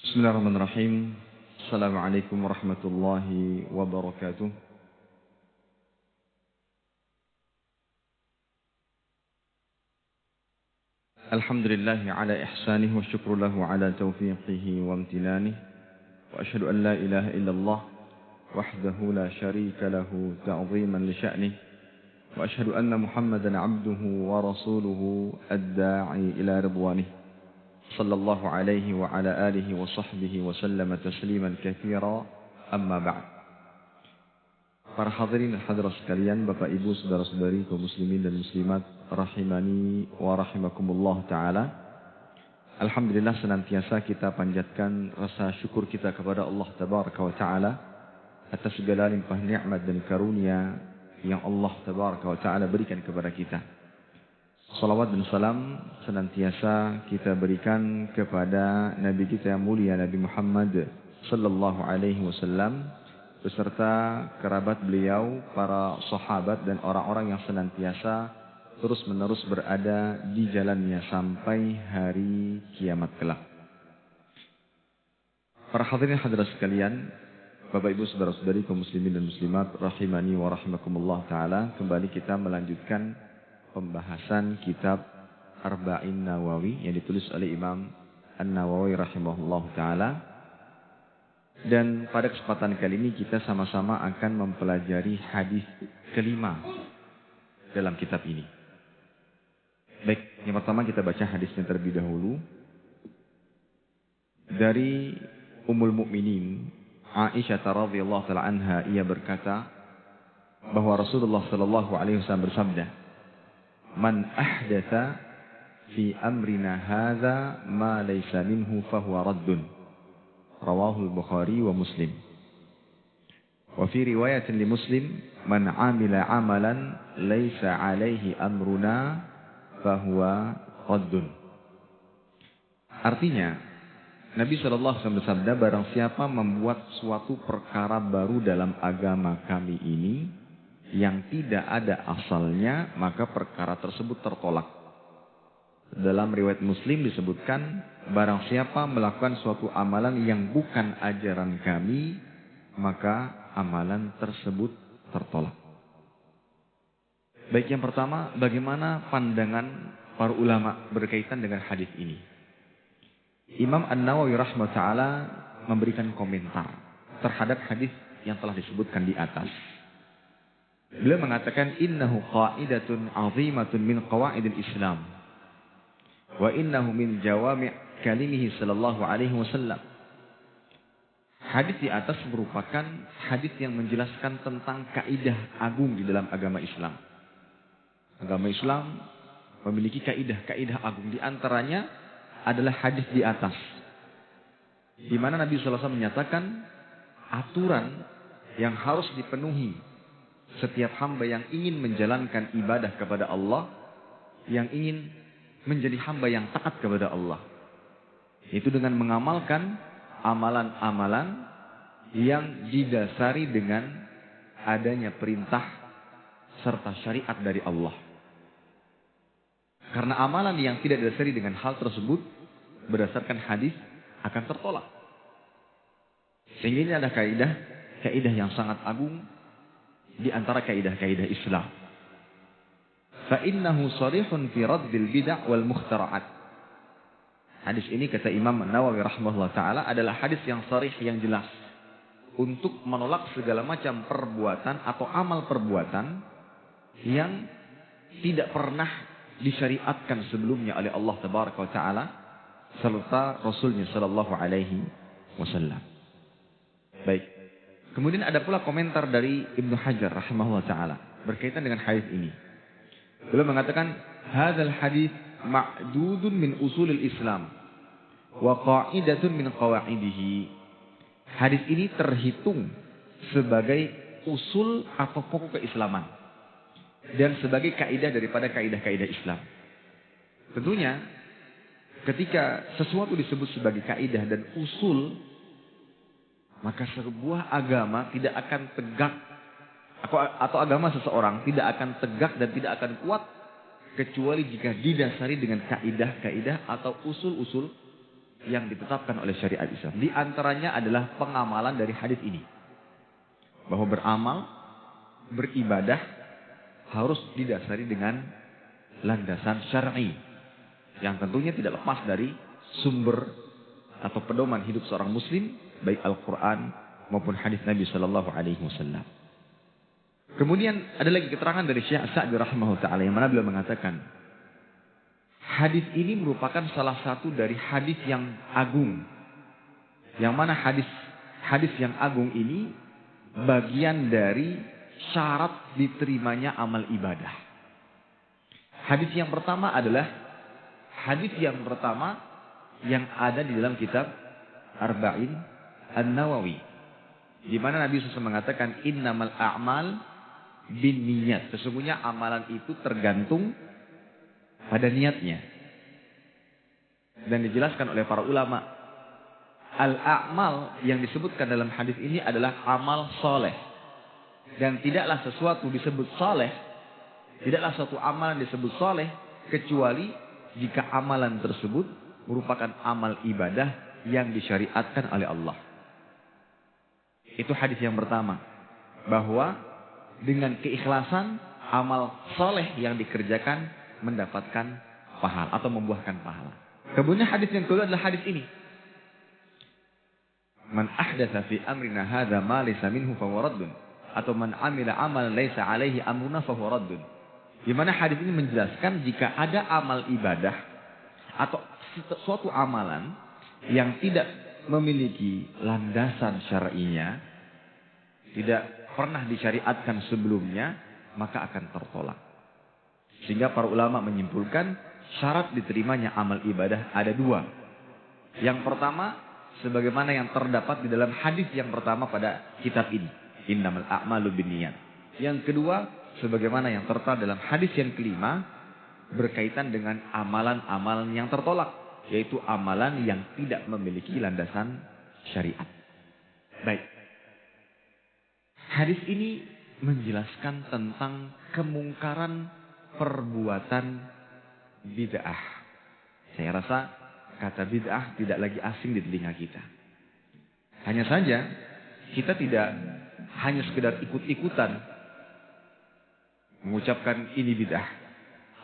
Bismillahirrahmanirrahim. Assalamualaikum warahmatullahi wabarakatuh. Alhamdulillahi ala ihsanih wa syukru lahu ala taufiqihi wa amtinanih. Wa ashhadu an la ilaha illallah wahdahu la syarika lahu ta'ziman li sya'nih. Wa ashhadu anna Muhammadan abduhu wa rasuluhu ad-da'i ila ridwanih. Sallallahu alaihi wa ala alihi wa sahbihi wa sallama tasliman katsira, amma ba'd. Para hadirin dan hadirat sekalian, Bapak Ibu, saudara-saudari kaum muslimin dan muslimat rahimani wa rahimakumullah taala. Alhamdulillah, senantiasa kita panjatkan rasa syukur kita kepada Allah tabaraka wa taala atas segala limpah nikmat dan karunia yang Allah tabaraka wa taala berikan kepada kita. Salawat dan salam senantiasa kita berikan kepada Nabi kita yang mulia, Nabi Muhammad sallallahu alaihi wasallam, beserta kerabat beliau, para sahabat dan orang-orang yang senantiasa terus-menerus berada di jalannya sampai hari kiamat kelak. Para hadirin hadirat sekalian, Bapak Ibu saudara-saudari kaum muslimin dan muslimat rahimani wa rahimakumullah taala, kembali kita melanjutkan pembahasan kitab Arba'in Nawawi yang ditulis oleh Imam An-Nawawi rahimahullah ta'ala. Dan pada kesempatan kali ini kita sama-sama akan mempelajari hadis kelima dalam kitab ini. Baik, yang pertama kita baca hadisnya terlebih dahulu. Dari Ummul Mukminin Aisyah radhiyallahu ta'ala anha, ia berkata bahwa Rasulullah sallallahu alaihi wasallam bersabda, "Man ahdatha fi amrina hadza ma laysa minhu fahuwa raddun." Rawahu al-Bukhari wa Muslim. Wa fi riwayatin li Muslim, "Man 'amila 'amalan laysa 'alaihi amruna fahuwa raddun." Artinya, Nabi sallallahu alaihi wasallam bersabda, barang siapa membuat suatu perkara baru dalam agama kami ini yang tidak ada asalnya, maka perkara tersebut tertolak. Dalam riwayat Muslim disebutkan, barang siapa melakukan suatu amalan yang bukan ajaran kami, maka amalan tersebut tertolak. Baik, yang pertama, bagaimana pandangan para ulama berkaitan dengan hadis ini? Imam An-Nawawi rahimahullah ta'ala memberikan komentar terhadap hadis yang telah disebutkan di atas. Beliau mengatakan, innahu qa'idatun 'azimatun min qawaidil Islam wa innahu min jawami' kalimihi sallallahu alaihi wasallam. Hadis di atas merupakan hadis yang menjelaskan tentang kaidah agung di dalam agama Islam. Agama Islam memiliki kaidah-kaidah agung, di antaranya adalah hadis di atas, di mana Nabi sallallahu alaihi wasallam menyatakan aturan yang harus dipenuhi setiap hamba yang ingin menjalankan ibadah kepada Allah, yang ingin menjadi hamba yang taat kepada Allah, itu dengan mengamalkan amalan-amalan yang didasari dengan adanya perintah serta syariat dari Allah. Karena amalan yang tidak didasari dengan hal tersebut berdasarkan hadis akan tertolak. Sehingga ini ada kaidah yang sangat agung di antara kaidah-kaidah Islam. Fa innahu sharihun fi raddil bid'ah wal mukhtara'at. Hadis ini, kata Imam Nawawi rahimahullah taala, adalah hadis yang sharih, yang jelas untuk menolak segala macam perbuatan atau amal perbuatan yang tidak pernah disyariatkan sebelumnya oleh Allah tabaraka wa taala serta Rasulnya sallallahu alaihi wasallam. Baik. Kemudian ada pula komentar dari Ibnu Hajar rahimahullah ta'ala berkaitan dengan hadis ini. Beliau mengatakan, hadzal hadis ma'dudun min usulil Islam wa qa'idatun min qawaidihi. Hadis ini terhitung sebagai usul atau pokok keislaman dan sebagai kaidah daripada kaidah-kaidah Islam. Tentunya ketika sesuatu disebut sebagai kaidah dan usul, maka sebuah agama tidak akan tegak, atau agama seseorang tidak akan tegak dan tidak akan kuat kecuali jika didasari dengan kaidah-kaidah atau usul-usul yang ditetapkan oleh syariat Islam. Di antaranya adalah pengamalan dari hadis ini. Bahwa beramal, beribadah harus didasari dengan landasan syar'i. Yang tentunya tidak lepas dari sumber atau pedoman hidup seorang muslim, baik Al-Quran maupun hadis Nabi Sallallahu Alaihi Wasallam. Kemudian ada lagi keterangan dari Syekh Sa'di rahimahullah ta'ala yang mana beliau mengatakan, hadis ini merupakan salah satu dari hadis yang agung. Yang mana hadis yang agung ini bagian dari syarat diterimanya amal ibadah. Hadis yang pertama adalah hadis yang ada di dalam kitab Arba'in An-Nawawi. Di mana Nabi SAW mengatakan innamal a'mal binniyat. Sesungguhnya amalan itu tergantung pada niatnya. Dan dijelaskan oleh para ulama, al-a'mal yang disebutkan dalam hadis ini adalah amal soleh. Dan tidaklah sesuatu disebut soleh, tidaklah suatu amalan disebut soleh, kecuali jika amalan tersebut merupakan amal ibadah yang disyariatkan oleh Allah. Itu hadis yang pertama. Bahwa dengan keikhlasan, amal soleh yang dikerjakan mendapatkan pahala atau membuahkan pahala. Kemudian hadis yang kedua adalah hadis ini. Man ahdatsa fi amrina hadza ma laysa minhu fa huwa raddun. Atau man amila amalan laysa alaihi amruna fa huwa raddun. Di mana hadis ini menjelaskan jika ada amal ibadah atau suatu amalan yang tidak memiliki landasan syar'inya, tidak pernah disyariatkan sebelumnya, maka akan tertolak. Sehingga para ulama menyimpulkan syarat diterimanya amal ibadah ada dua. Yang pertama, sebagaimana yang terdapat di dalam hadis yang pertama pada kitab ini, innamal a'malu binniyat. Yang kedua, sebagaimana yang tertera dalam hadis yang kelima, berkaitan dengan amalan-amalan yang tertolak, yaitu amalan yang tidak memiliki landasan syariat. Baik. Hadis ini menjelaskan tentang kemungkaran perbuatan bid'ah. Saya rasa kata bid'ah tidak lagi asing di telinga kita. Hanya saja kita tidak hanya sekedar ikut-ikutan mengucapkan ini bid'ah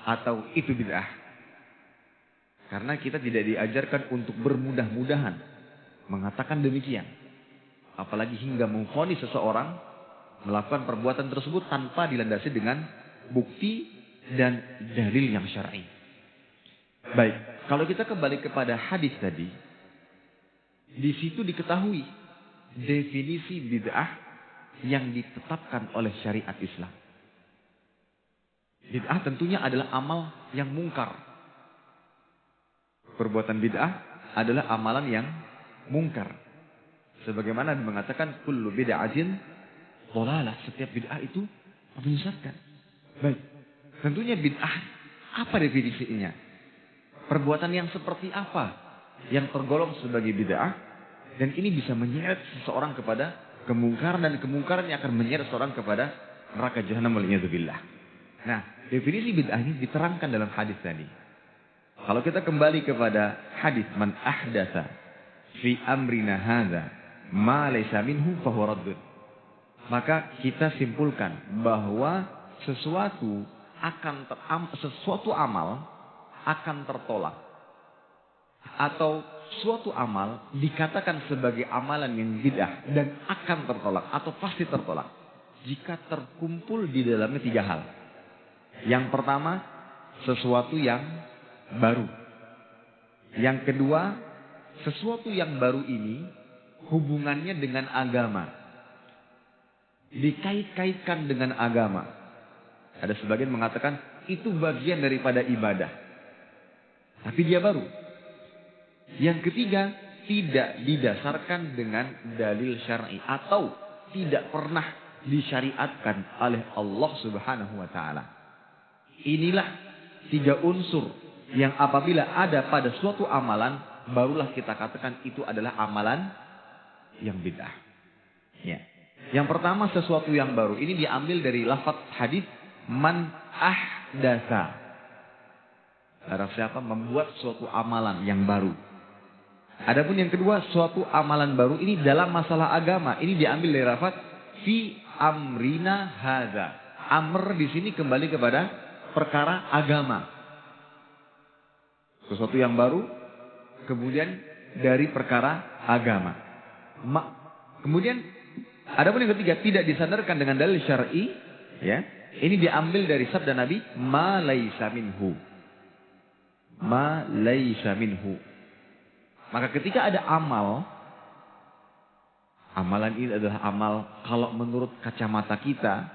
atau itu bid'ah. Karena kita tidak diajarkan untuk bermudah-mudahan mengatakan demikian. Apalagi hingga memvonis seseorang melakukan perbuatan tersebut tanpa dilandasi dengan bukti dan dalil yang syar'i. Baik, kalau kita kembali kepada hadis tadi, di situ diketahui definisi bid'ah yang ditetapkan oleh syariat Islam. Bid'ah tentunya adalah amal yang mungkar. Perbuatan bid'ah adalah amalan yang mungkar. Sebagaimana mengatakan kullu bid'atin dhalalah, setiap bid'ah itu menyesatkan. Baik. Tentunya bid'ah apa definisinya? Perbuatan yang seperti apa yang tergolong sebagai bid'ah dan ini bisa menyeret seseorang kepada kemungkaran dan kemungkaran yang akan menyeret seseorang kepada neraka jahanam waliyadzubillah. Nah, definisi bid'ah ini diterangkan dalam hadis tadi. Kalau kita kembali kepada hadis man ahdatsa fi amrina hadza ma laysa minhu fa huwa raddun. Maka kita simpulkan bahwa sesuatu amal akan tertolak. Atau suatu amal dikatakan sebagai amalan yang bid'ah dan akan tertolak atau pasti tertolak jika terkumpul di dalamnya tiga hal. Yang pertama, sesuatu yang baru. Yang kedua, sesuatu yang baru ini hubungannya dengan agama. Dikait-kaitkan dengan agama. Ada sebagian mengatakan itu bagian daripada ibadah. Tapi dia baru. Yang ketiga, tidak didasarkan dengan dalil syar'i atau tidak pernah disyariatkan oleh Allah Subhanahu wa taala. Inilah tiga unsur yang apabila ada pada suatu amalan, barulah kita katakan itu adalah amalan yang bid'ah. Ya. Yang pertama, sesuatu yang baru. Ini diambil dari lafaz hadis man ahdatsa. Barang siapa membuat suatu amalan yang baru. Adapun yang kedua, suatu amalan baru ini dalam masalah agama. Ini diambil dari lafaz fi amrina hadza. Amr di sini kembali kepada perkara agama. Sesuatu yang baru, kemudian dari perkara agama. Kemudian, adapun yang ketiga, tidak disandarkan dengan dalil syar'i, ya. Ini diambil dari sabda Nabi, ma laisa minhu. Ma laisa minhu. Maka ketika ada amal, amalan ini adalah amal kalau menurut kacamata kita,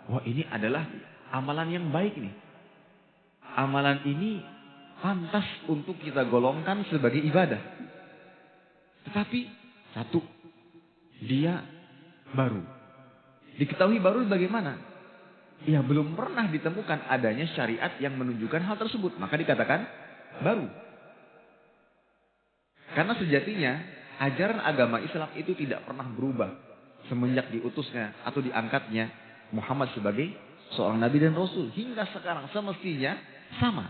wah ini adalah amalan yang baik nih. Amalan ini pantas untuk kita golongkan sebagai ibadah. Tetapi satu, dia baru. Diketahui baru bagaimana? Ya belum pernah ditemukan adanya syariat yang menunjukkan hal tersebut. Maka dikatakan baru. Karena sejatinya ajaran agama Islam itu tidak pernah berubah semenjak diutusnya atau diangkatnya Muhammad sebagai seorang nabi dan rasul. Hingga sekarang semestinya sama.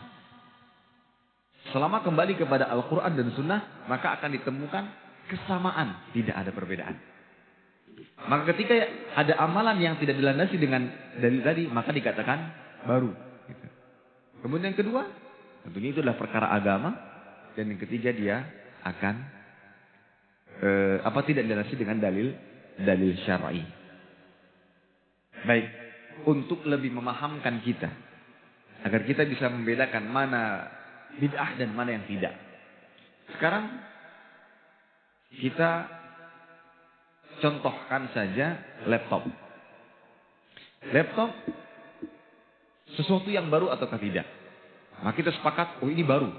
Selama kembali kepada Al-Quran dan Sunnah, maka akan ditemukan kesamaan. Tidak ada perbedaan. Maka ketika ada amalan yang tidak dilandasi dengan dalil tadi, maka dikatakan baru. Kemudian yang kedua, tentunya itu adalah perkara agama. Dan yang ketiga dia akan tidak dilandasi dengan dalil syar'i. Baik, untuk lebih memahamkan kita agar kita bisa membedakan mana bid'ah dan mana yang tidak. Sekarang kita contohkan saja laptop. Laptop sesuatu yang baru ataukah tidak? Maka kita sepakat, oh ini baru.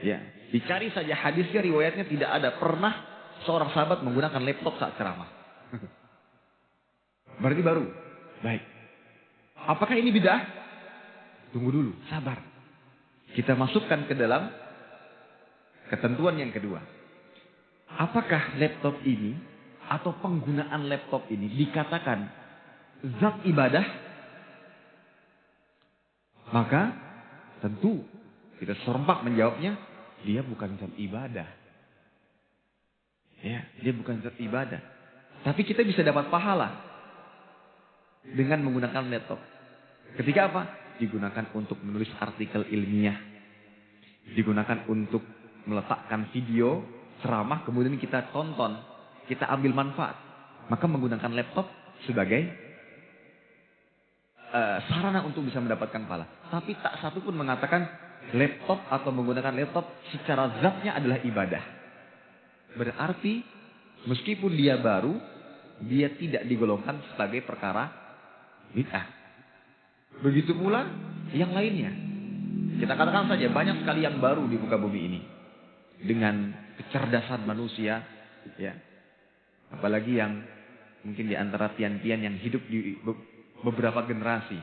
Ya, dicari saja hadisnya, riwayatnya tidak ada pernah seorang sahabat menggunakan laptop saat ceramah. Berarti baru. Baik. Apakah ini bid'ah? Tunggu dulu, sabar. Kita masukkan ke dalam ketentuan yang kedua. Apakah laptop ini atau penggunaan laptop ini dikatakan zat ibadah? Maka tentu kita serempak menjawabnya, dia bukan zat ibadah. Ya, dia bukan zat ibadah. Tapi kita bisa dapat pahala dengan menggunakan laptop. Ketika apa? Digunakan untuk menulis artikel ilmiah. Digunakan untuk meletakkan video ceramah, kemudian kita tonton, kita ambil manfaat. Maka menggunakan laptop sebagai sarana untuk bisa mendapatkan pahala. Tapi tak satu pun mengatakan laptop atau menggunakan laptop secara zatnya adalah ibadah. Berarti meskipun dia baru, dia tidak digolongkan sebagai perkara bid'ah. Begitu pula yang lainnya. Kita katakan saja banyak sekali yang baru di muka bumi ini. Dengan kecerdasan manusia, ya. Apalagi yang mungkin di antara tian-tian yang hidup di beberapa generasi.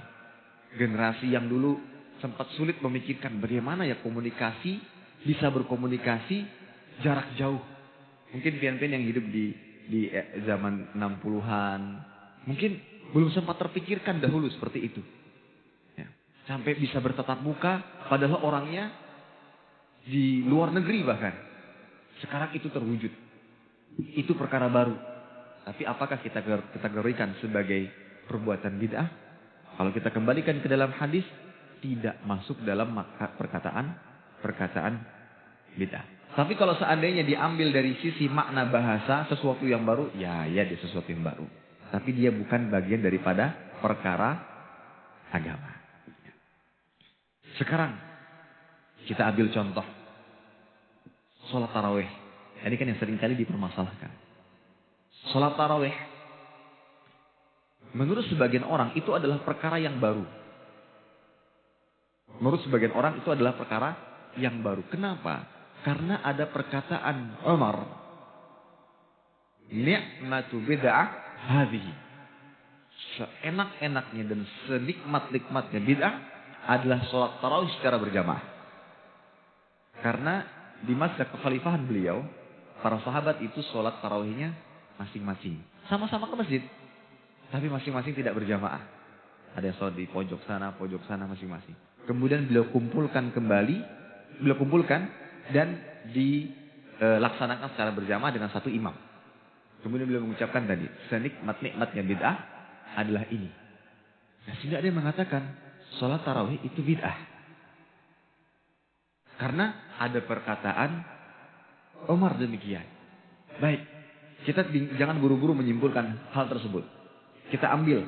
Generasi yang dulu sempat sulit memikirkan bagaimana ya komunikasi, bisa berkomunikasi jarak jauh. Mungkin pian-pian yang hidup di zaman 60-an. Mungkin belum sempat terpikirkan dahulu seperti itu. Ya. Sampai bisa bertatap muka, padahal orangnya di luar negeri bahkan. Sekarang itu terwujud. Itu perkara baru. Tapi apakah kita kategorikan sebagai perbuatan bid'ah? Kalau kita kembalikan ke dalam hadis, tidak masuk dalam perkataan bid'ah. Tapi kalau seandainya diambil dari sisi makna bahasa sesuatu yang baru, ya dia sesuatu yang baru. Tapi dia bukan bagian daripada perkara agama. Sekarang kita ambil contoh sholat tarawih. Ini kan yang sering kali dipermasalahkan. Sholat tarawih menurut sebagian orang itu adalah perkara yang baru. Menurut sebagian orang itu adalah perkara yang baru. Kenapa? Karena ada perkataan Umar, ni'matu bid'ah hadhihi. Seenak-enaknya dan senikmat-nikmatnya bid'ah adalah sholat tarawih secara berjamaah. Karena di masa kekhalifahan beliau, para sahabat itu sholat tarawihnya masing-masing. Sama-sama ke masjid. Tapi masing-masing tidak berjamaah. Ada yang sholat di pojok sana masing-masing. Kemudian beliau kumpulkan kembali, dan laksanakan secara berjamaah dengan satu imam. Kemudian beliau mengucapkan tadi, senikmat-nikmatnya bid'ah adalah ini. Nah, sehingga dia mengatakan, sholat tarawih itu bid'ah. Karena ada perkataan Umar demikian. Baik, kita jangan buru-buru menyimpulkan hal tersebut. Kita ambil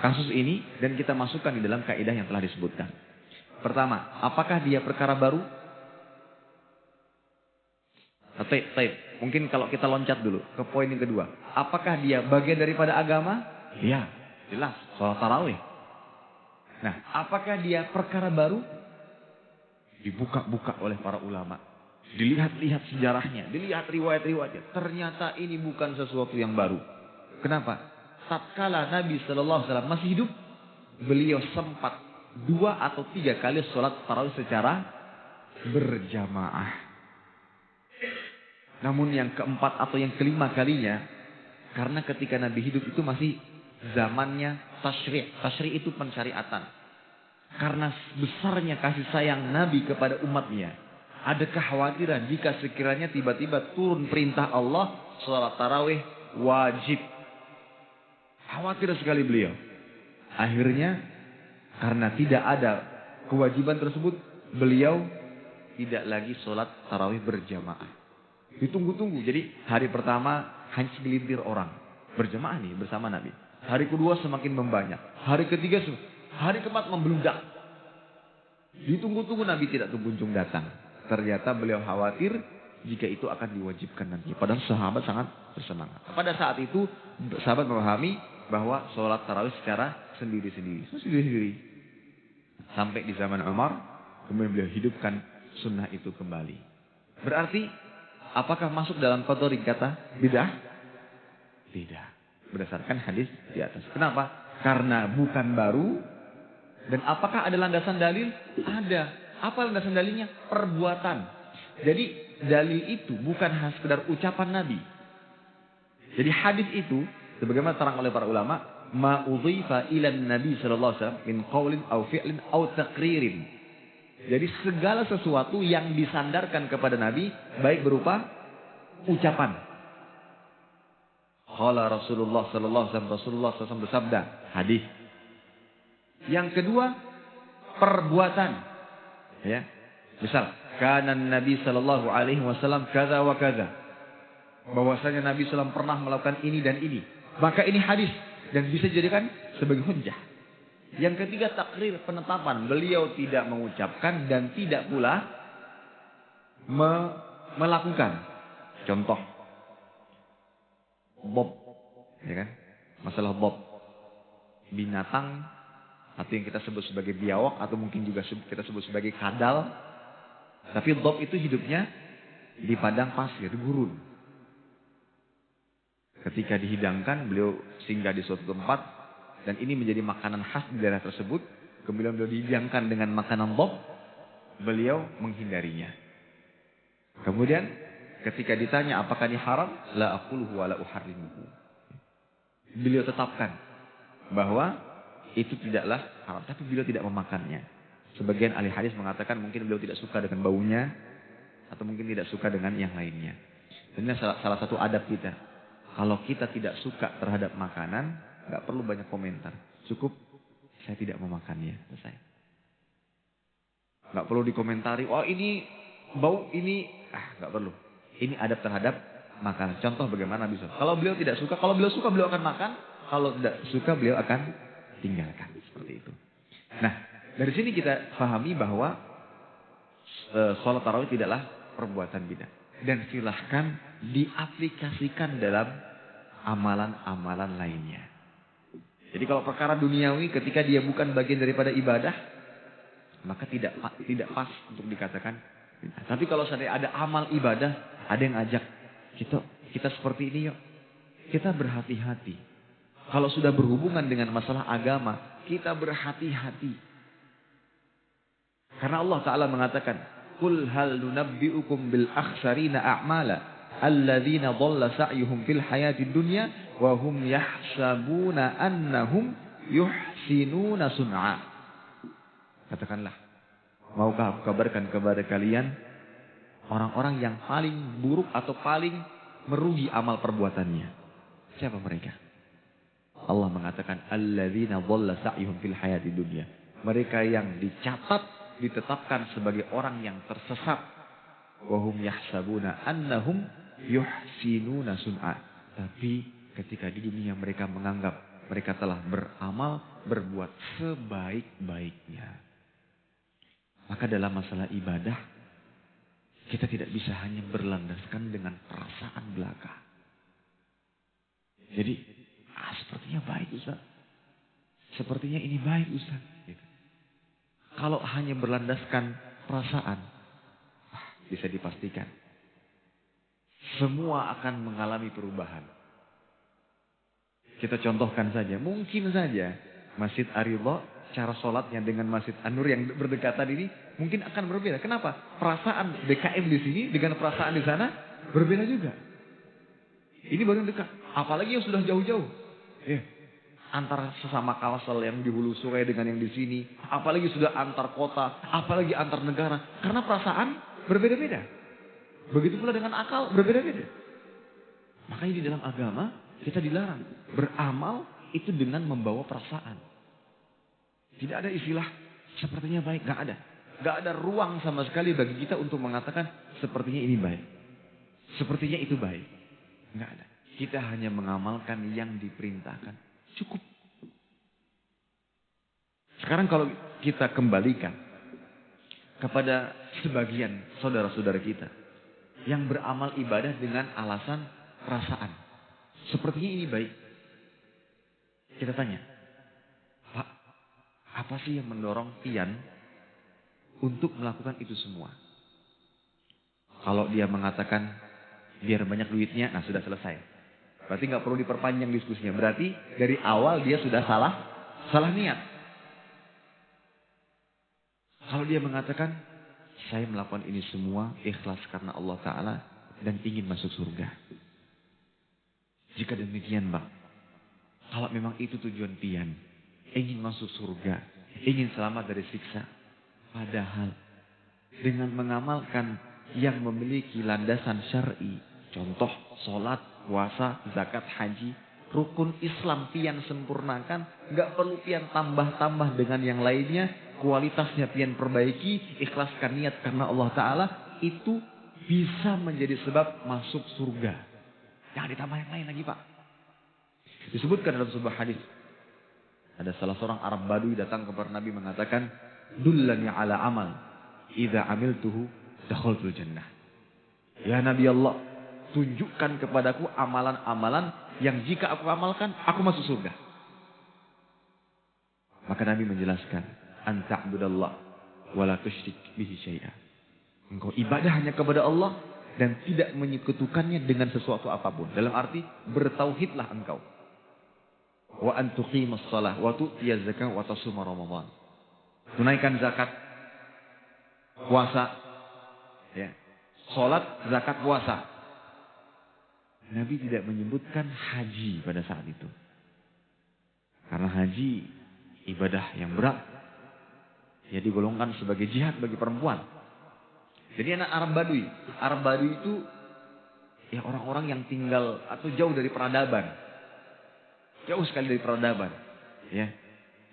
kasus ini dan kita masukkan di dalam kaidah yang telah disebutkan. Pertama, apakah dia perkara baru? Taib. Mungkin kalau kita loncat dulu ke poin yang kedua. Apakah dia bagian daripada agama? Iya, jelas. Sholat tarawih. Nah, apakah dia perkara baru? Dibuka-buka oleh para ulama. Dilihat-lihat sejarahnya. Dilihat riwayat-riwayatnya. Ternyata ini bukan sesuatu yang baru. Kenapa? Tatkala Nabi SAW masih hidup, beliau sempat 2 atau 3 kali sholat tarawih secara berjamaah. Namun yang keempat atau yang kelima kalinya, karena ketika Nabi hidup itu masih zamannya tasyri'. Tasyri' itu pensyariatan. Karena besarnya kasih sayang Nabi kepada umatnya, ada kekhawatiran jika sekiranya tiba-tiba turun perintah Allah, sholat tarawih wajib. Khawatir sekali beliau. Akhirnya, karena tidak ada kewajiban tersebut, beliau tidak lagi sholat tarawih berjamaah. Ditunggu-tunggu. Jadi hari pertama hanya segelintir orang berjamaah nih bersama Nabi. Hari kedua semakin membanyak. Hari ketiga, hari keempat membludak. Ditunggu-tunggu Nabi tidak kunjung datang. Ternyata beliau khawatir jika itu akan diwajibkan nanti. Padahal sahabat sangat bersemangat. Pada saat itu sahabat memahami bahwa sholat tarawih secara sendiri-sendiri. Sampai di zaman Umar, kemudian beliau hidupkan sunnah itu kembali. Berarti apakah masuk dalam kategori kata bid'ah? Tidak. Berdasarkan hadis di atas. Kenapa? Karena bukan baru. Dan apakah ada landasan dalil? Ada. Apa landasan dalilnya? Perbuatan. Jadi dalil itu bukan hanya sekedar ucapan Nabi. Jadi hadis itu, sebagaimana terang oleh para ulama, ma'udhifa ilan Nabi sallallahu alaihi wasallam min qaulin aw fi'lin aw taqririn. Jadi segala sesuatu yang disandarkan kepada Nabi, baik berupa ucapan. Qala Rasulullah sallallahu alaihi wasallam bersabda, hadis. Yang kedua, perbuatan. Ya. Misal, kana Nabi sallallahu alaihi wasallam kaza wa kaza. Bahwasanya Nabi sallallahu pernah melakukan ini dan ini. Maka ini hadis dan bisa dijadikan sebagai hujjah. Yang ketiga, takrir, penetapan. Beliau tidak mengucapkan dan tidak pula melakukan. Contoh, bob, ya kan? Masalah bob, binatang atau yang kita sebut sebagai biawak atau mungkin juga kita sebut sebagai kadal. Tapi bob itu hidupnya di padang pasir, di gurun. Ketika dihidangkan, beliau singgah di suatu tempat dan ini menjadi makanan khas di daerah tersebut. Kemudian beliau dihidangkan dengan makanan bob, beliau menghindarinya. Kemudian ketika ditanya apakah ini haram, la aquluhu wa la uharrimuhu. Beliau tetapkan bahwa itu tidaklah haram, tapi beliau tidak memakannya. Sebagian ahli hadis mengatakan mungkin beliau tidak suka dengan baunya atau mungkin tidak suka dengan yang lainnya. Ini salah satu adab kita. Kalau kita tidak suka terhadap makanan, nggak perlu banyak komentar. Cukup saya tidak memakannya, selesai. Nggak perlu dikomentari. Oh ini bau ini, nggak perlu. Ini adab terhadap makanan. Contoh bagaimana bisa. Kalau beliau tidak suka, kalau beliau suka beliau akan makan. Kalau tidak suka beliau akan tinggalkan. Seperti itu. Nah, dari sini kita pahami bahwa sholat tarawih tidaklah perbuatan bid'ah. Dan silahkan diaplikasikan dalam amalan-amalan lainnya. Jadi kalau perkara duniawi ketika dia bukan bagian daripada ibadah, maka tidak pas untuk dikatakan. Tapi kalau seandainya ada amal ibadah, ada yang ajak kita seperti ini yuk. Kita berhati-hati. Kalau sudah berhubungan dengan masalah agama, kita berhati-hati. Karena Allah Ta'ala mengatakan, Qul hal nunabbi'ukum bil akhsarina a'mala alladzina dhalla sa'yuhum fil hayatid dunya wa hum yahsabuna annahum yuhsinuna sun'a. Katakanlah, maukah aku kabarkan kepada kalian Orang-orang yang paling buruk atau paling merugi amal perbuatannya. Siapa mereka? Allah mengatakan alladzina dhalla sa'yuhum fil hayati dunya. Mereka yang dicatat, ditetapkan sebagai orang yang tersesat. Wa hum yahsabuna annahum yuhsinuna sun'a. Tapi ketika di dunia mereka menganggap mereka telah beramal, berbuat sebaik-baiknya. Maka dalam masalah ibadah, kita tidak bisa hanya berlandaskan dengan perasaan belaka. Jadi, sepertinya baik Ustaz. Sepertinya ini baik Ustaz. Gitu. Kalau hanya berlandaskan perasaan, bisa dipastikan semua akan mengalami perubahan. Kita contohkan saja, mungkin saja Masjid Ar-Ridha, cara sholatnya dengan Masjid An-Nur yang berdekatan ini mungkin akan berbeda. Kenapa? Perasaan DKM di sini dengan perasaan di sana berbeda juga. Ini baru yang dekat, apalagi yang sudah jauh-jauh. Antara sesama Kalsel yang di hulu sungai dengan yang di sini, apalagi sudah antar kota, apalagi antar negara. Karena perasaan berbeda-beda. Begitu pula dengan akal berbeda-beda. Makanya di dalam agama kita dilarang beramal itu dengan membawa perasaan. Tidak ada istilah sepertinya baik, nggak ada. Nggak ada ruang sama sekali bagi kita untuk mengatakan sepertinya ini baik, sepertinya itu baik. Nggak ada. Kita hanya mengamalkan yang diperintahkan. Cukup. Sekarang kalau kita kembalikan kepada sebagian saudara-saudara kita yang beramal ibadah dengan alasan perasaan. Sepertinya ini baik. Kita tanya, Pak, apa sih yang mendorong Pian untuk melakukan itu semua? Kalau dia mengatakan biar banyak duitnya, nah sudah selesai. Berarti nggak perlu diperpanjang diskusinya. Berarti dari awal dia sudah salah niat. Kalau dia mengatakan saya melakukan ini semua ikhlas karena Allah Ta'ala dan ingin masuk surga. Jika demikian Bang, kalau memang itu tujuan Pian, ingin masuk surga, ingin selamat dari siksa. Padahal dengan mengamalkan yang memiliki landasan syar'i, contoh sholat, puasa, zakat, haji, rukun Islam Pian sempurnakan, nggak perlu Pian tambah-tambah dengan yang lainnya, kualitasnya Pian perbaiki, ikhlaskan niat karena Allah Ta'ala, itu bisa menjadi sebab masuk surga. Jangan ditambah yang lain lagi Pak. Disebutkan dalam sebuah hadis, ada salah seorang Arab Badui datang kepada Nabi mengatakan, dullani ala amal, idza amiltuhu dakhaltul jannah. Ya Nabi Allah, tunjukkan kepadaku amalan-amalan yang jika aku amalkan, aku masuk surga. Maka Nabi menjelaskan, anta'budallah wa la tusyrik bihi syai'a. Engkau ibadah hanya kepada Allah dan tidak menyekutukannya dengan sesuatu apapun. Dalam arti bertauhidlah engkau. Wa an tuqimas shalah wa tu'tiyaz zakah wa tasuma ramadan. Tunaikan zakat, puasa, ya. Salat, zakat, puasa. Nabi tidak menyebutkan haji pada saat itu. Karena haji ibadah yang berat. Ya digolongkan sebagai jihad bagi perempuan. Jadi anak Arab Badui. Arab Badui itu ya orang-orang yang tinggal atau jauh dari peradaban. Jauh sekali dari peradaban. Ya.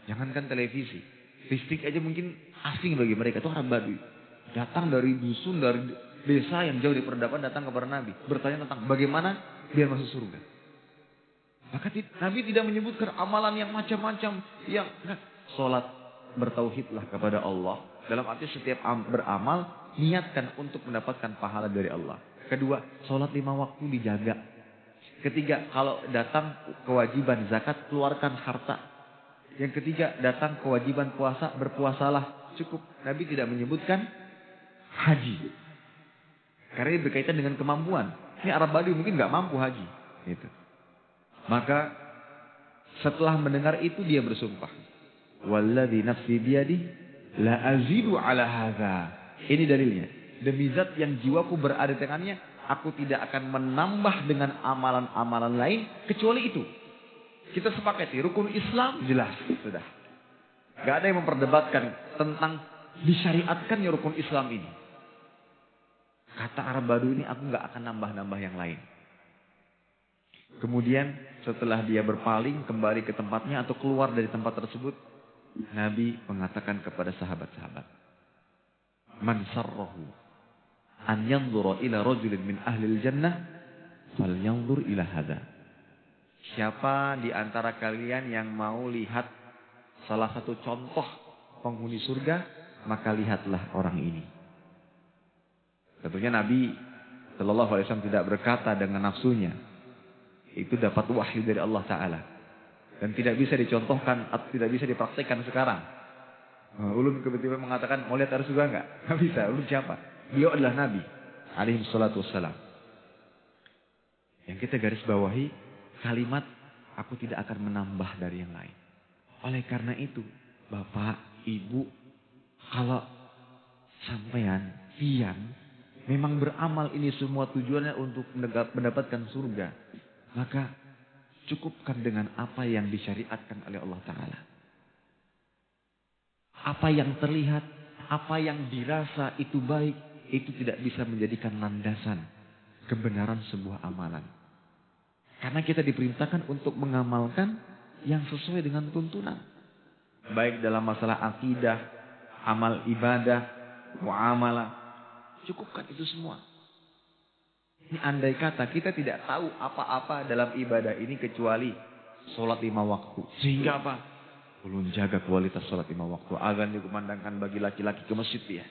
Jangankan televisi. Listrik aja mungkin asing bagi mereka. Itu Arab Badui. Datang dari dusun, dari desa yang jauh dari peradaban datang kepada Nabi. Bertanya tentang bagaimana biar masuk surga. Maka Nabi tidak menyebutkan amalan yang macam-macam. Yang sholat, bertauhidlah kepada Allah. Dalam arti setiap beramal, niatkan untuk mendapatkan pahala dari Allah. Kedua, sholat 5 waktu dijaga. Ketiga, kalau datang kewajiban zakat, keluarkan harta. Yang ketiga, datang kewajiban puasa, berpuasalah. Cukup. Nabi tidak menyebutkan haji. Karena ini berkaitan dengan kemampuan. Ini Arab Badui mungkin nggak mampu haji. Gitu. Maka setelah mendengar itu dia bersumpah. Walladzi nafsi biyadi la azidu ala hadza. Ini dalilnya. Demi zat yang jiwaku berada di tangannya, aku tidak akan menambah dengan amalan-amalan lain kecuali itu. Kita sepakati rukun Islam jelas sudah. Gak ada yang memperdebatkan tentang disyariatkannya rukun Islam ini. Kata Arab Badu ini aku nggak akan nambah-nambah yang lain. Kemudian setelah dia berpaling kembali ke tempatnya atau keluar dari tempat tersebut, Nabi mengatakan kepada sahabat-sahabat, "Man sarrahu an yanzura ila rajulin min ahli jannah, falyanzur ila hadha." Siapa di antara kalian yang mau lihat salah satu contoh penghuni surga, maka lihatlah orang ini. Tentunya Nabi Shallallahu Alaihi Wasallam tidak berkata dengan nafsunya. Itu dapat wahyu dari Allah Ta'ala. Dan tidak bisa dicontohkan atau tidak bisa dipraktikkan sekarang. Ulun tiba-tiba mengatakan, mau lihat harus juga enggak? Enggak bisa. Ulun siapa? Beliau adalah Nabi alaihi salatu wassalam. Yang kita garis bawahi kalimat, aku tidak akan menambah dari yang lain. Oleh karena itu, Bapak, Ibu, kalau sampean, pian, memang beramal ini semua tujuannya untuk mendapatkan surga. Maka cukupkan dengan apa yang disyariatkan oleh Allah Ta'ala. Apa yang terlihat, apa yang dirasa itu baik, itu tidak bisa menjadikan landasan kebenaran sebuah amalan. Karena kita diperintahkan untuk mengamalkan yang sesuai dengan tuntunan. Baik dalam masalah akidah, amal ibadah, muamalah. Cukupkan itu semua. Ini andai kata kita tidak tahu apa-apa dalam ibadah ini kecuali sholat 5 waktu. Sehingga apa? Ulun jaga kualitas sholat 5 waktu. Azan dikumandangkan bagi laki-laki ke masjid dia.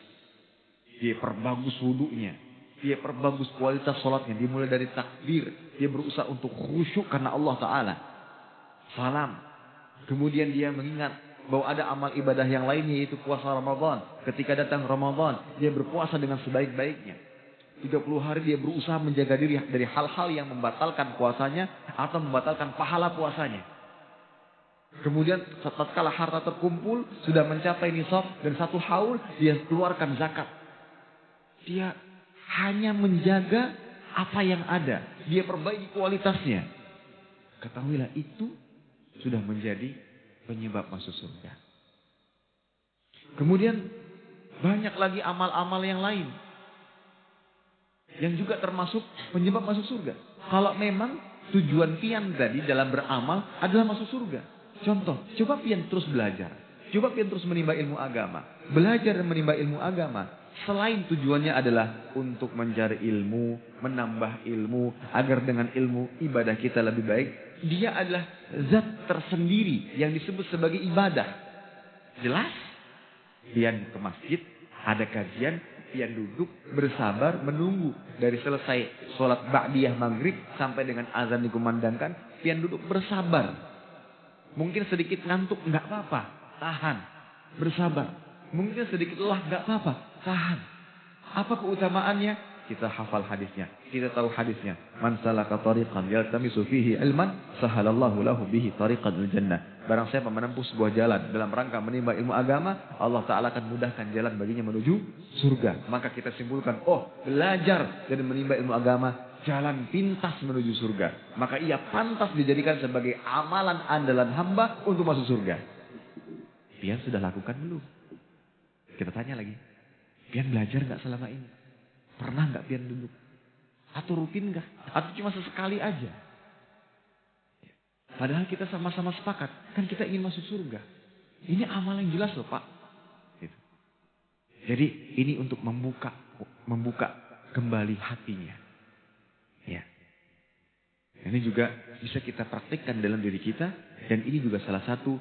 Dia perbagus wudunya. Dia perbagus kualitas sholatnya. Dimulai dari takbir. Dia berusaha untuk khusyuk karena Allah Ta'ala. Salam. Kemudian dia mengingat bahwa ada amal ibadah yang lainnya, yaitu puasa Ramadan. Ketika datang Ramadan, dia berpuasa dengan sebaik-baiknya. 30 hari dia berusaha menjaga diri dari hal-hal yang membatalkan puasanya atau membatalkan pahala puasanya. Kemudian tatkala harta terkumpul, sudah mencapai nisab dan 1 haul, dia keluarkan zakat. Dia hanya menjaga apa yang ada. Dia perbaiki kualitasnya. Ketahuilah itu sudah menjadi penyebab masuk surga. Kemudian banyak lagi amal-amal yang lain yang juga termasuk penyebab masuk surga. Kalau memang tujuan pian tadi dalam beramal adalah masuk surga. Contoh, coba pian terus belajar. Coba pian terus menimba ilmu agama. Belajar dan menimba ilmu agama. Selain tujuannya adalah untuk mencari ilmu, menambah ilmu, agar dengan ilmu ibadah kita lebih baik. Dia adalah zat tersendiri yang disebut sebagai ibadah. Jelas? Pian ke masjid, ada kajian, pian duduk, bersabar, menunggu. Dari selesai sholat ba'diyah maghrib sampai dengan azan dikumandangkan, pian duduk bersabar. Mungkin sedikit ngantuk, enggak apa-apa, tahan, bersabar. Mungkin sedikit lelah, enggak apa-apa, tahan. Apa keutamaannya? Kita hafal hadisnya, kita tahu hadisnya. Man salaka tariqan yaltamisu fihi ilman, sahalallahu lahu bihi tariqan al jannah. Barang siapa menempuh sebuah jalan dalam rangka menimba ilmu agama, Allah Ta'ala akan mudahkan jalan baginya menuju surga. Maka kita simpulkan, oh, belajar dan menimba ilmu agama, jalan pintas menuju surga. Maka ia pantas dijadikan sebagai amalan andalan hamba untuk masuk surga. Pian sudah lakukan belum? Kita tanya lagi. Pian belajar gak selama ini? Pernah gak pian duduk? Atau rutin gak? Atau cuma sesekali aja? Padahal kita sama-sama sepakat. Kan kita ingin masuk surga. Ini amal yang jelas loh Pak. Gitu. Jadi ini untuk membuka kembali hatinya. Ya. Ini juga bisa kita praktikkan dalam diri kita. Dan ini juga salah satu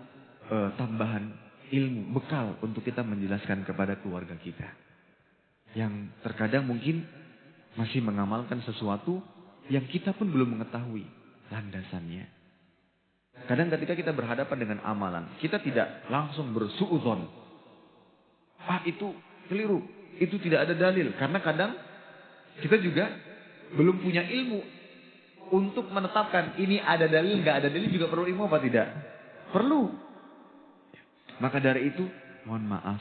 tambahan ilmu, bekal untuk kita menjelaskan kepada keluarga kita. Yang terkadang mungkin masih mengamalkan sesuatu yang kita pun belum mengetahui landasannya. Kadang ketika kita berhadapan dengan amalan, kita tidak langsung bersuudzon. Itu keliru, itu tidak ada dalil. Karena kadang kita juga belum punya ilmu untuk menetapkan ini ada dalil, nggak ada dalil, juga perlu ilmu apa tidak? Perlu. Maka dari itu, mohon maaf,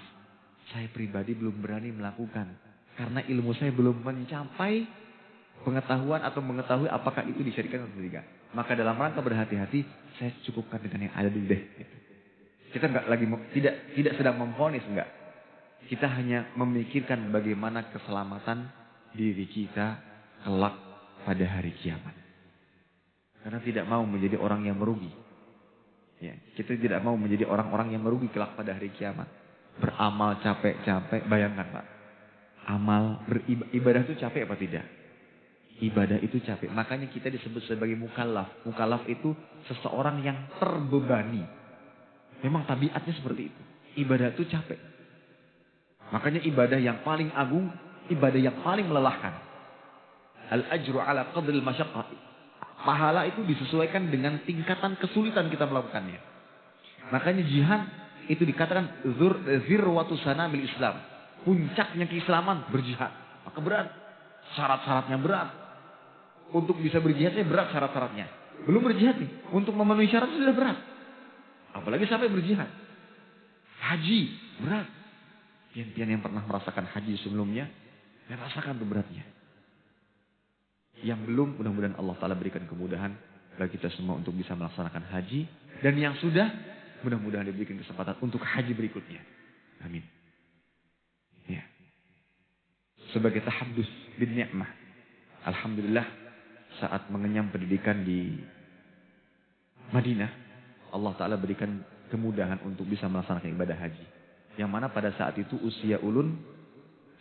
saya pribadi belum berani melakukan. Karena ilmu saya belum mencapai pengetahuan atau mengetahui apakah itu disyariatkan atau tidak. Maka dalam rangka berhati-hati, saya cukupkan dengan yang ada dulu deh. Kita nggak lagi tidak sedang memvonis, enggak. Kita hanya memikirkan bagaimana keselamatan diri kita kelak pada hari kiamat. Karena tidak mau menjadi orang yang merugi. Ya, kita tidak mau menjadi orang-orang yang merugi kelak pada hari kiamat. Beramal capek-capek, bayangkan Pak. Amal beribadah itu capek apa tidak? Ibadah itu capek. Makanya kita disebut sebagai mukallaf. Mukallaf itu seseorang yang terbebani. Memang tabiatnya seperti itu. Ibadah itu capek. Makanya ibadah yang paling agung, ibadah yang paling melelahkan. Al-ajru ala qadril masyaqqah. Pahala itu disesuaikan dengan tingkatan kesulitan kita melakukannya. Makanya jihad itu dikatakan zirwatu sanamil Islam. Puncaknya keislaman berjihad. Maka berat. Syarat-syaratnya berat. Untuk bisa berjihadnya berat syarat-syaratnya. Belum berjihad nih. Untuk memenuhi syarat sudah berat. Apalagi sampai berjihad. Haji berat. Pian-pian yang pernah merasakan haji sebelumnya, yang rasakan tuh beratnya. Yang belum, mudah-mudahan Allah Ta'ala berikan kemudahan bagi kita semua untuk bisa melaksanakan haji. Dan yang sudah, mudah-mudahan diberikan kesempatan untuk haji berikutnya. Amin. Ya. Sebagai tahaddus bin ni'mah. Alhamdulillah, saat mengenyam pendidikan di Madinah, Allah Ta'ala berikan kemudahan untuk bisa melaksanakan ibadah haji. Yang mana pada saat itu usia ulun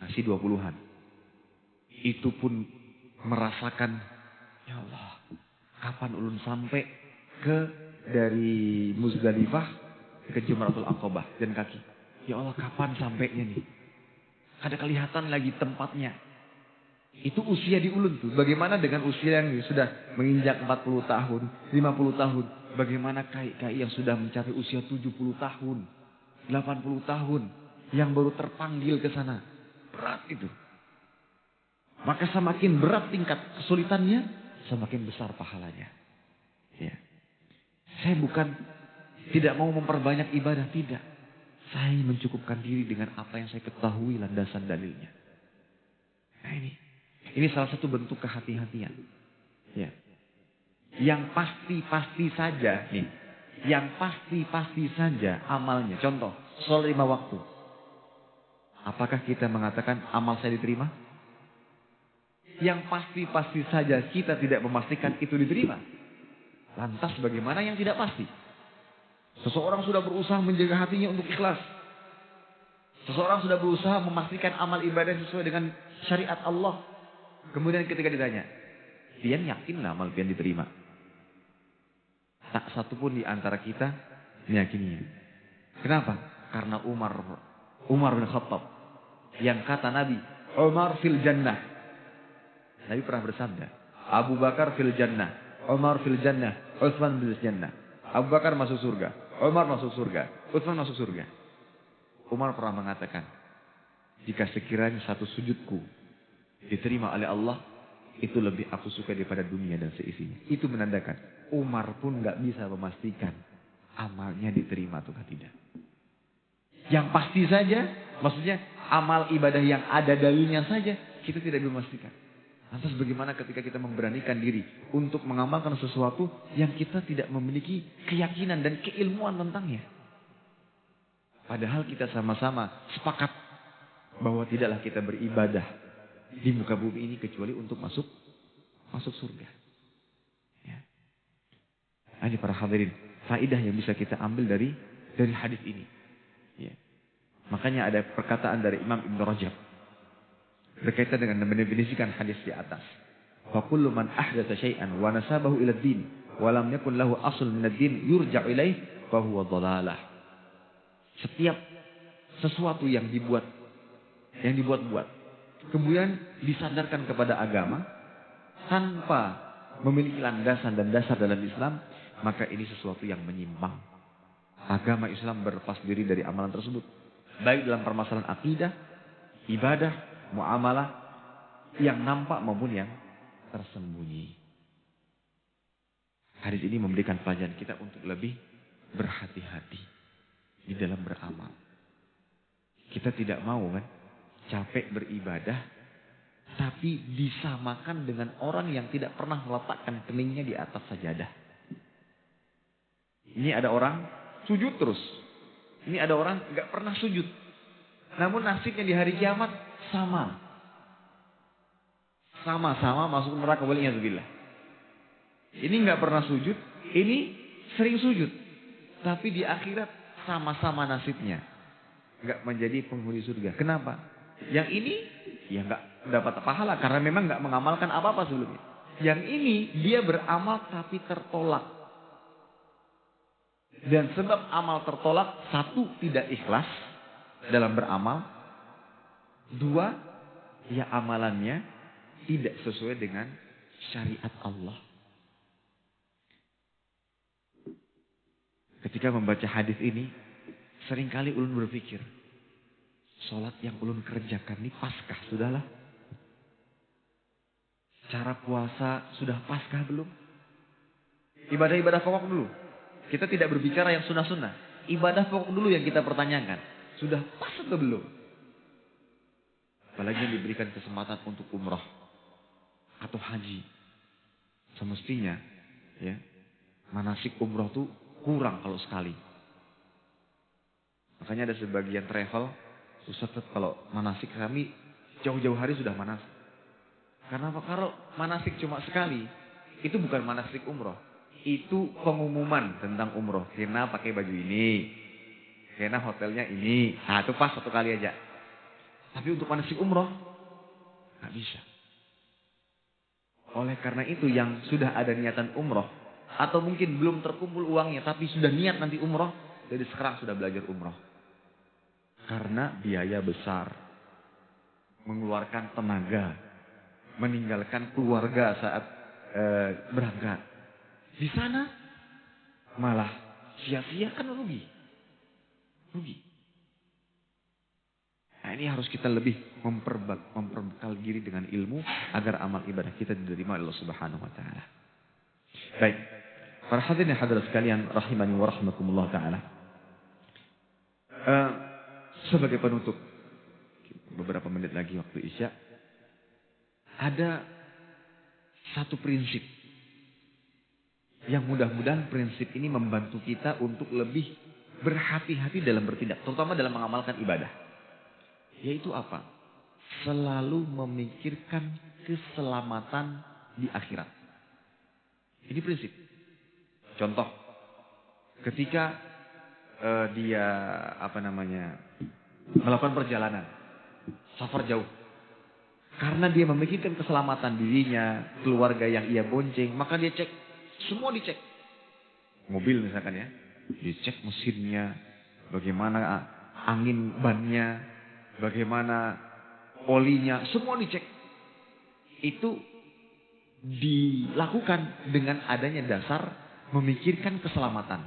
masih 20-an. Itu pun merasakan, ya Allah, kapan ulun sampai dari Muzdalifah ke Jamratul Aqabah dan kaki. Ya Allah, kapan sampainya nih? Ada kelihatan lagi tempatnya. Itu usia di ulun tuh. Bagaimana dengan usia yang sudah menginjak 40 tahun, 50 tahun. Bagaimana kai-kai yang sudah mencapai usia 70 tahun, 80 tahun. Yang baru terpanggil ke sana. Berat itu. Maka semakin berat tingkat kesulitannya, semakin besar pahalanya. Ya. Saya bukan tidak mau memperbanyak ibadah, tidak. Saya mencukupkan diri dengan apa yang saya ketahui landasan dalilnya. Nah ini salah satu bentuk kehati-hatian. Ya. Yang pasti-pasti saja nih. Yang pasti-pasti saja amalnya. Contoh, sholat 5 waktu. Apakah kita mengatakan amal saya diterima? Yang pasti-pasti saja kita tidak memastikan itu diterima. Lantas bagaimana yang tidak pasti? Seseorang sudah berusaha menjaga hatinya untuk ikhlas. Seseorang sudah berusaha memastikan amal ibadah sesuai dengan syariat Allah. Kemudian ketika ditanya, pian yakin amal pian diterima? Tak satu pun di antara kita meyakininya. Kenapa? Karena Umar bin Khattab. Yang kata Nabi, Umar fil jannah. Nabi pernah bersabda, Abu Bakar fil jannah, Umar fil jannah, Utsman fil jannah. Abu Bakar masuk surga, Umar masuk surga, Utsman masuk surga. Umar pernah mengatakan, jika sekiranya satu sujudku diterima oleh Allah, itu lebih aku suka daripada dunia dan seisinya. Itu menandakan Umar pun nggak bisa memastikan amalnya diterima atau tidak. Yang pasti saja, maksudnya amal ibadah yang ada dalilnya saja, kita tidak bisa memastikan. Lantas bagaimana ketika kita memberanikan diri untuk mengamalkan sesuatu yang kita tidak memiliki keyakinan dan keilmuan tentangnya. Padahal kita sama-sama sepakat bahwa tidaklah kita beribadah di muka bumi ini kecuali untuk masuk surga. Ya. Ini para hadirin, faedah yang bisa kita ambil dari hadis ini. Ya. Makanya ada perkataan dari Imam Ibn Rajab berkaitan dengan mendefinisikan hadis di atas. Fa kullu man ahdatsa syai'an wa nasabahu ila ad-din wa lam yakun lahu asl min ad-din yurja'u ilaih fa huwa dhalalah. Setiap sesuatu yang dibuat-buat kemudian disandarkan kepada agama tanpa memiliki landasan dan dasar dalam Islam, maka ini sesuatu yang menyimpang. Agama Islam berlepas diri dari amalan tersebut, baik dalam permasalahan akidah, ibadah, muamalah yang nampak maupun yang tersembunyi. Hadis ini memberikan pelajaran kita untuk lebih berhati-hati di dalam beramal. Kita tidak mau kan capek beribadah tapi disamakan dengan orang yang tidak pernah meletakkan keningnya di atas sajadah. Ini ada orang sujud terus. Ini ada orang nggak pernah sujud. Namun nasibnya di hari kiamat sama. sama-sama masuk neraka waliyadzubillah. Ini nggak pernah sujud, ini sering sujud. Tapi di akhirat sama-sama nasibnya. Nggak menjadi penghuni surga. Kenapa? Yang ini ya nggak dapat pahala karena memang nggak mengamalkan apa-apa sebelumnya. Yang ini dia beramal tapi tertolak. Dan sebab amal tertolak, satu tidak ikhlas dalam beramal. Dua, ya amalannya tidak sesuai dengan syariat Allah. Ketika membaca hadis ini, seringkali ulun berpikir, sholat yang ulun kerjakan ini paskah, sudahlah. Cara puasa sudah paskah belum? Ibadah-ibadah pokok dulu. Kita tidak berbicara yang sunnah-sunnah. Ibadah pokok dulu yang kita pertanyakan. Sudah pas atau belum? Apalagi yang diberikan kesempatan untuk umrah atau haji. Semestinya ya, manasik umrah itu kurang kalau sekali. Makanya ada sebagian travel, Ustaz kalau manasik kami jauh-jauh hari sudah manasik. Karena apa? Kalau manasik cuma sekali, itu bukan manasik umrah. Itu pengumuman tentang umroh. Kena pakai baju ini. Kena hotelnya ini. Nah itu pas satu kali aja. Tapi untuk manasik umroh, nggak bisa. Oleh karena itu yang sudah ada niatan umroh. Atau mungkin belum terkumpul uangnya. Tapi sudah niat nanti umroh. Jadi sekarang sudah belajar umroh. Karena biaya besar. Mengeluarkan tenaga. Meninggalkan keluarga saat berangkat. Di sana malah sia-sia kan rugi. Rugi. Nah ini harus kita lebih memperbekal diri dengan ilmu agar amal ibadah kita diterima oleh Allah Subhanahu wa taala. Baik. Para hadirin hadirat sekalian rahimani wa rahmakumullah taala. Sebagai penutup beberapa menit lagi waktu Isya, ada satu prinsip yang mudah-mudahan prinsip ini membantu kita untuk lebih berhati-hati dalam bertindak. Terutama dalam mengamalkan ibadah. Yaitu apa? Selalu memikirkan keselamatan di akhirat. Ini prinsip. Contoh. Ketika dia melakukan perjalanan. Safar jauh. Karena dia memikirkan keselamatan dirinya, keluarga yang ia bonceng. Maka dia cek. Semua dicek. Mobil misalkan ya. Dicek mesinnya. Bagaimana angin bannya. Bagaimana olinya. Semua dicek. Itu dilakukan dengan adanya dasar memikirkan keselamatan.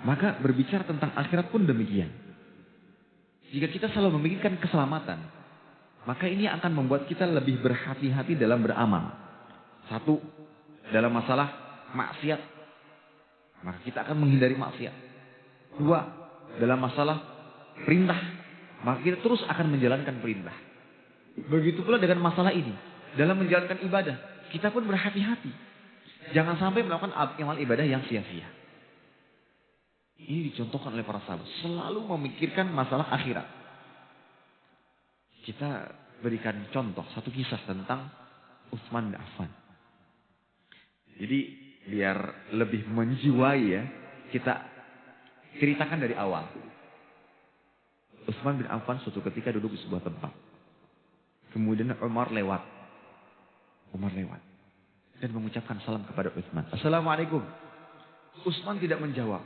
Maka berbicara tentang akhirat pun demikian. Jika kita selalu memikirkan keselamatan. Maka ini akan membuat kita lebih berhati-hati dalam beramal. Satu. Dalam masalah maksiat. Maka kita akan menghindari maksiat. Dua. Dalam masalah perintah. Maka kita terus akan menjalankan perintah. Begitu pula dengan masalah ini. Dalam menjalankan ibadah. Kita pun berhati-hati. Jangan sampai melakukan amal ibadah yang sia-sia. Ini dicontohkan oleh para sahabat. Selalu memikirkan masalah akhirat. Kita berikan contoh. Satu kisah tentang Utsman bin Affan. Jadi biar lebih menjiwai ya, kita ceritakan dari awal. Utsman bin Affan suatu ketika duduk di sebuah tempat. Kemudian Umar lewat. Dan mengucapkan salam kepada Utsman. Assalamualaikum. Utsman tidak menjawab.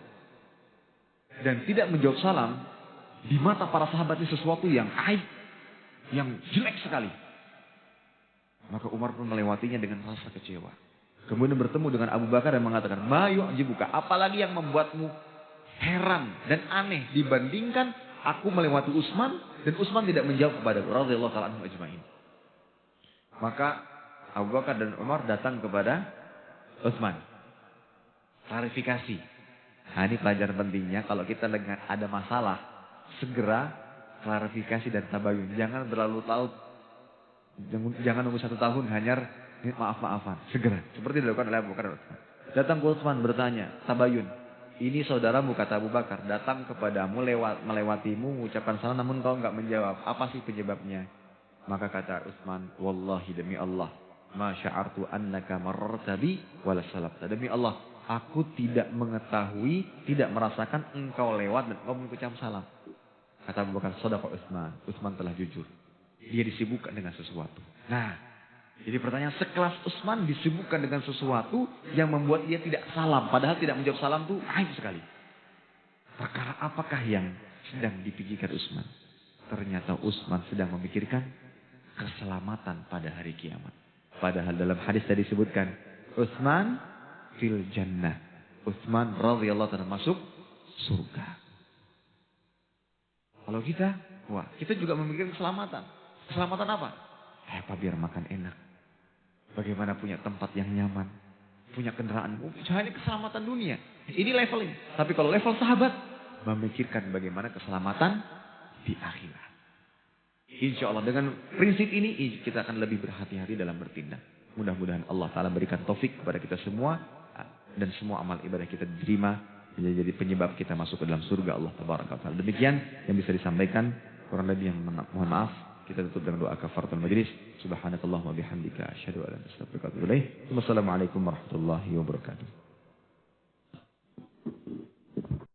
Dan tidak menjawab salam. Di mata para sahabat ini sesuatu yang aib. Yang jelek sekali. Maka Umar pun melewatinya dengan rasa kecewa. Kemudian bertemu dengan Abu Bakar dan mengatakan, "Ma yu'jibuka, apalagi yang membuatmu heran dan aneh dibandingkan aku melewati Utsman dan Utsman tidak menjawab kepadaku." Radhiyallahu ta'ala anhum ajma'in. Maka Abu Bakar dan Umar datang kepada Utsman. Klarifikasi. Nah, ini pelajaran pentingnya kalau kita ada masalah, segera klarifikasi dan tabayun. Jangan berlalu laut. Jangan nunggu 1 tahun hanya maaf-maafan. Segera. Seperti dilakukan oleh Abu Bakar. Datang ke Utsman bertanya. Tabayun. Ini saudaramu kata Abu Bakar. Datang kepadamu melewatimu. Mengucapkan salam namun kau enggak menjawab. Apa sih penyebabnya? Maka kata Utsman, wallahi demi Allah, ma sya'artu annaka mararta bi wala salabta. Demi Allah, aku tidak mengetahui, tidak merasakan engkau lewat dan engkau mengucap salam. Kata Abu Bakar, shadaqa Utsman. Utsman telah jujur. Dia disibukkan dengan sesuatu. Nah, jadi pertanyaan, sekelas Utsman disibukkan dengan sesuatu yang membuat dia tidak salam. Padahal tidak menjawab salam itu aib sekali. Perkara apakah yang sedang dipikirkan Utsman? Ternyata Utsman sedang memikirkan keselamatan pada hari kiamat. Padahal dalam hadis tadi disebutkan, Utsman fil jannah. Utsman radhiyallahu ta'ala masuk surga. Kalau kita, wah, kita juga memikirkan keselamatan. Keselamatan apa? Apa biar makan enak. Bagaimana punya tempat yang nyaman. Punya kendaraan. Hanya keselamatan dunia. Ini leveling. Tapi kalau level sahabat, memikirkan bagaimana keselamatan di akhirat. Insya Allah dengan prinsip ini kita akan lebih berhati-hati dalam bertindak. Mudah-mudahan Allah Ta'ala berikan taufik kepada kita semua. Dan semua amal ibadah kita diterima. Jadi penyebab kita masuk ke dalam surga Allah Ta'ala. Demikian yang bisa disampaikan. Kurang lebih yang mohon maaf. Kita tutup dengan doa kafaratul majlis. Subhanakallahumma bihamdika asyhadu an la ilaha illa anta astaghfiruka wa atubu ilaik. Wassalamualaikum warahmatullahi wabarakatuh.